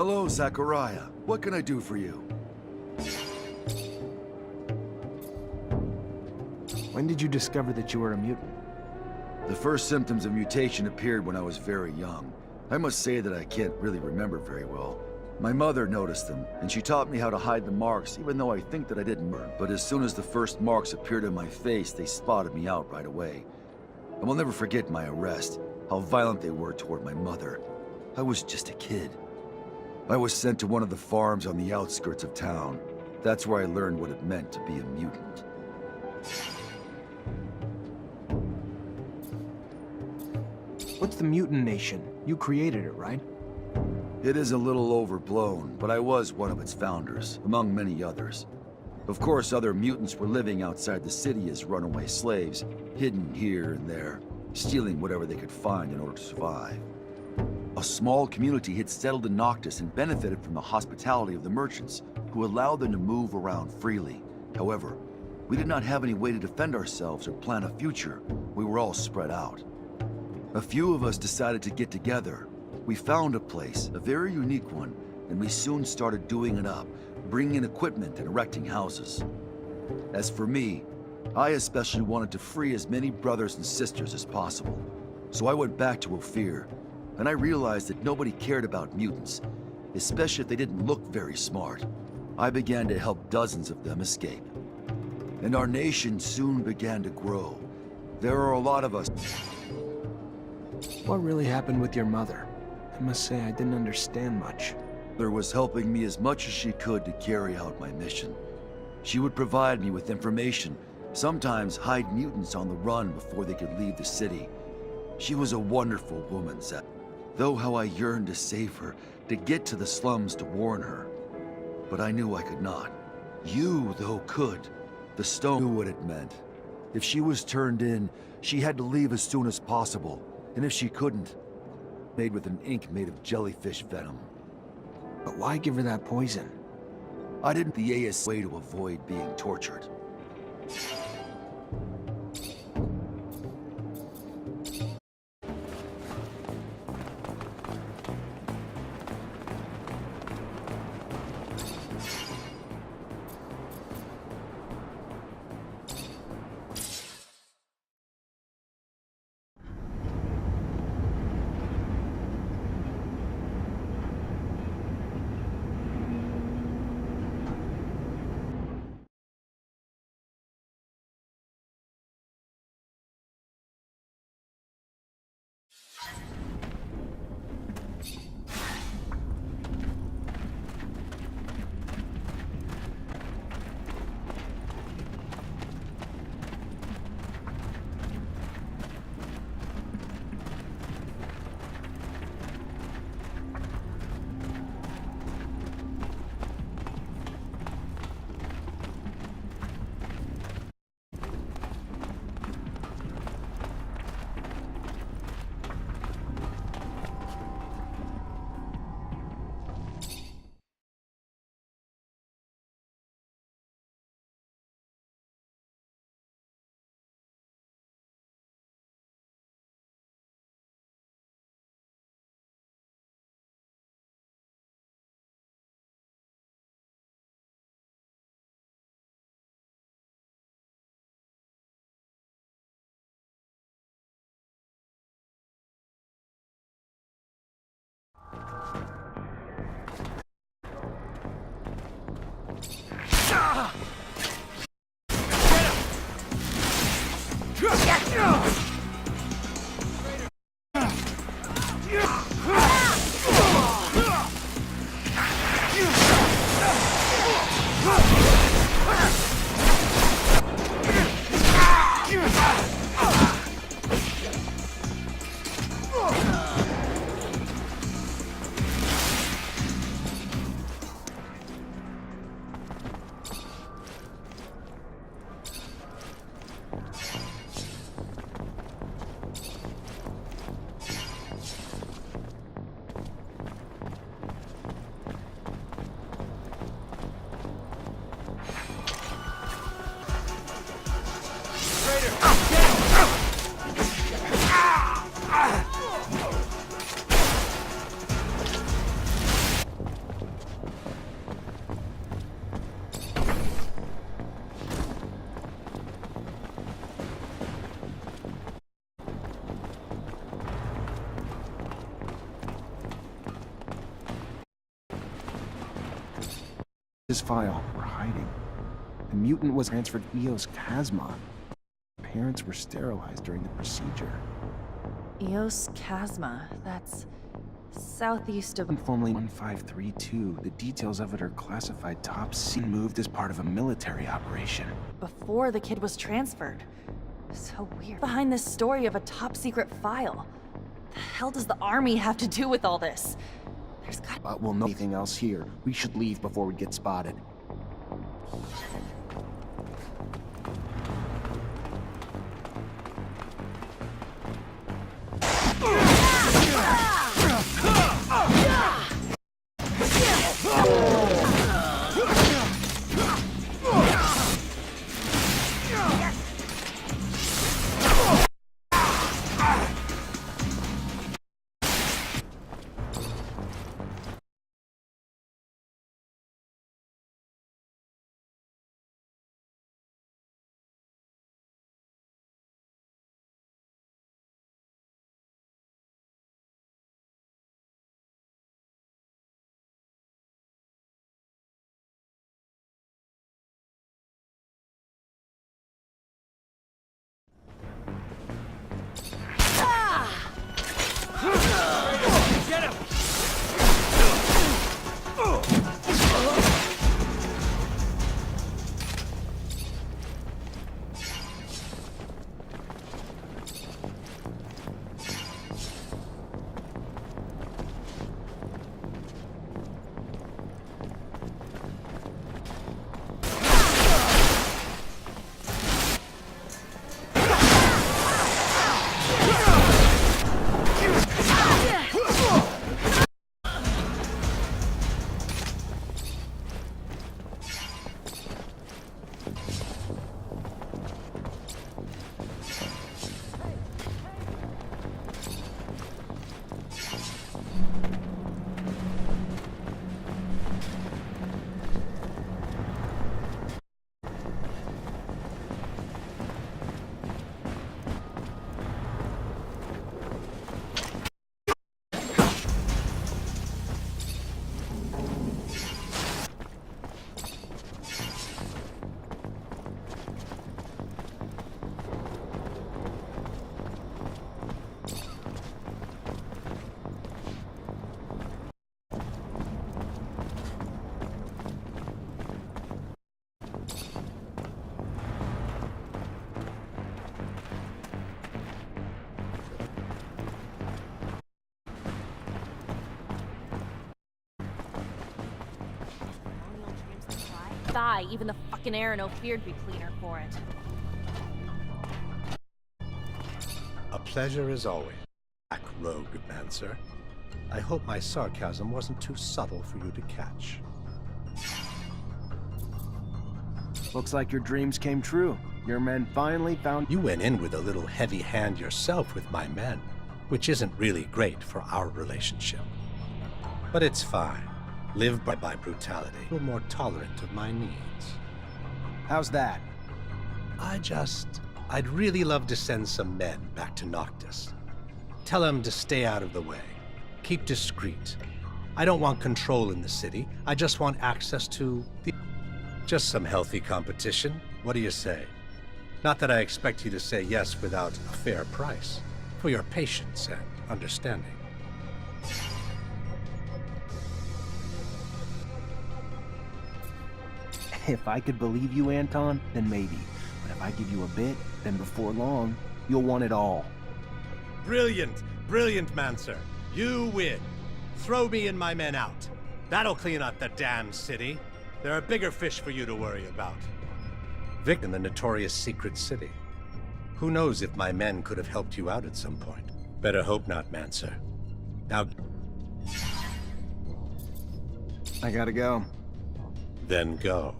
Hello, Zachariah. What can I do for you? When did you discover that you were a mutant? The first symptoms of mutation appeared when I was very young. I must say that I can't really remember very well. My mother noticed them, and she taught me how to hide the marks, even though I think that I didn't learn. But as soon as the first marks appeared on my face, they spotted me out right away. I will never forget my arrest, how violent they were toward my mother. I was just a kid. I was sent to one of the farms on the outskirts of town. That's where I learned what it meant to be a mutant. What's the Mutant Nation? You created it, right? It is a little overblown, but I was one of its founders, among many others. Of course, other mutants were living outside the city as runaway slaves, hidden here and there, stealing whatever they could find in order to survive. A small community had settled in Noctis and benefited from the hospitality of the merchants, who allowed them to move around freely. However, we did not have any way to defend ourselves or plan a future. We were all spread out. A few of us decided to get together. We found a place, a very unique one, and we soon started doing it up, bringing in equipment and erecting houses. As for me, I especially wanted to free as many brothers and sisters as possible. So I went back to Ophir, and I realized that nobody cared about mutants, especially if they didn't look very smart. I began to help dozens of them escape. And our nation soon began to grow. There are a lot of us. What really happened with your mother? I must say I didn't understand much. Mother was helping me as much as she could to carry out my mission. She would provide me with information, sometimes hide mutants on the run before they could leave the city. She was a wonderful woman, Zach. Though how I yearned to save her, to get to the slums to warn her. But I knew I could not. You, though, could. The stone knew what it meant. If she was turned in, she had to leave as soon as possible. And if she couldn't, made with an ink made of jellyfish venom. But why give her that poison? I didn't the AS way to avoid being tortured. This file we're hiding. The mutant was transferred to Eos Chasma. Parents were sterilized during the procedure. Eos Chasma, that's southeast of... Formerly 1532, the details of it are classified top secret, moved as part of a military operation. before the kid was transferred. So weird. Behind this story of a top secret file. The hell does the army have to do with all this? There's got... But we'll know anything else here. We should leave before we get spotted. Even the fucking Arano feared be cleaner for it. A pleasure as always, Black Rogue Mancer. I hope my sarcasm wasn't too subtle for you to catch. Looks like your dreams came true. Your men finally found... You went in with a little heavy hand yourself with my men, which isn't really great for our relationship. But it's fine. Live by brutality, a little more tolerant of my needs. How's that? I'd really love to send some men back to Noctis. Tell them to stay out of the way. Keep discreet. I don't want control in the city. I just want access to the... Just some healthy competition. What do you say? Not that I expect you to say yes without a fair price. For your patience and understanding. If I could believe you, Anton, then maybe. But if I give you a bit, then before long, you'll want it all. Brilliant! Brilliant, Mancer. You win. Throw me and my men out. That'll clean up the damn city. There are bigger fish for you to worry about. Vic in the notorious secret city. Who knows if my men could have helped you out at some point. Better hope not, Mancer. Now... I gotta go. Then go.